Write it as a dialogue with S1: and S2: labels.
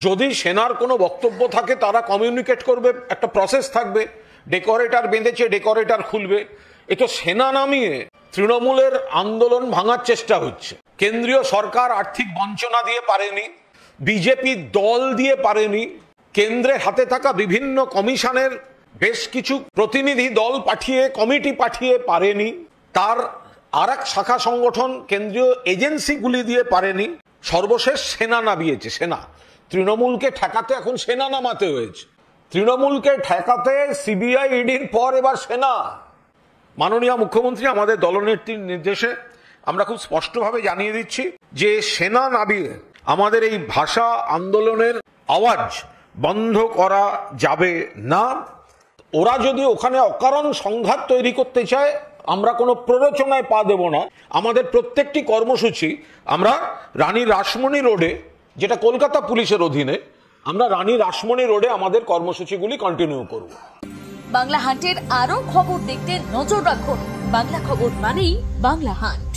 S1: যদি সেনার কোনো বক্তব্য থাকে তারা কমিউনিকেট করবে, একটা প্রসেস থাকবে। ডেকোরেটর বেঁধেছে, ডেকোরেটর খুলবে। এ তো সেনা নামিয়ে তৃণমূলের আন্দোলন ভাঙার চেষ্টা হচ্ছে। কেন্দ্রীয় সরকার আর্থিক বঞ্চনা দিয়ে পারেনি, বিজেপি দল দিয়ে পারেনি, কেন্দ্রের হাতে থাকা বিভিন্ন কমিশনের বেশ কিছু প্রতিনিধি দল পাঠিয়ে, কমিটি পাঠিয়ে পারেনি, তার আর এক শাখা সংগঠন কেন্দ্রীয় এজেন্সিগুলি দিয়ে পারেনি, সর্বশেষ সেনা নামিয়েছে। সেনা, তৃণমূলকে ঠেকাতে এখন সেনা নামাতে হয়েছে। তৃণমূলকে ঠেকাতে সিবিআই, ইডির পর এবার সেনা। মাননীয় মুখ্যমন্ত্রী আমাদের দলনেত্রীর নির্দেশে আমরা খুব স্পষ্টভাবে জানিয়ে দিচ্ছি যে সেনা নামিয়ে আমাদের এই ভাষা আন্দোলনের আওয়াজ বন্ধ করা যাবে না। ওরা যদি ওখানে অকারণ সংঘাত তৈরি করতে চায়, আমরা কোনো প্ররোচনায় পা দেব না। আমাদের প্রত্যেকটি কর্মসূচি আমরা রানী রাসমণি রোডে, যেটা কলকাতা পুলিশের অধীনে, আমরা রানী রাসমণি রোডে আমাদের কর্মসূচিগুলি কন্টিনিউ করব।
S2: বাংলা হান্টের আরো খবর দেখতে নজর রাখুন। বাংলা খবর মানেই বাংলা হান্ট।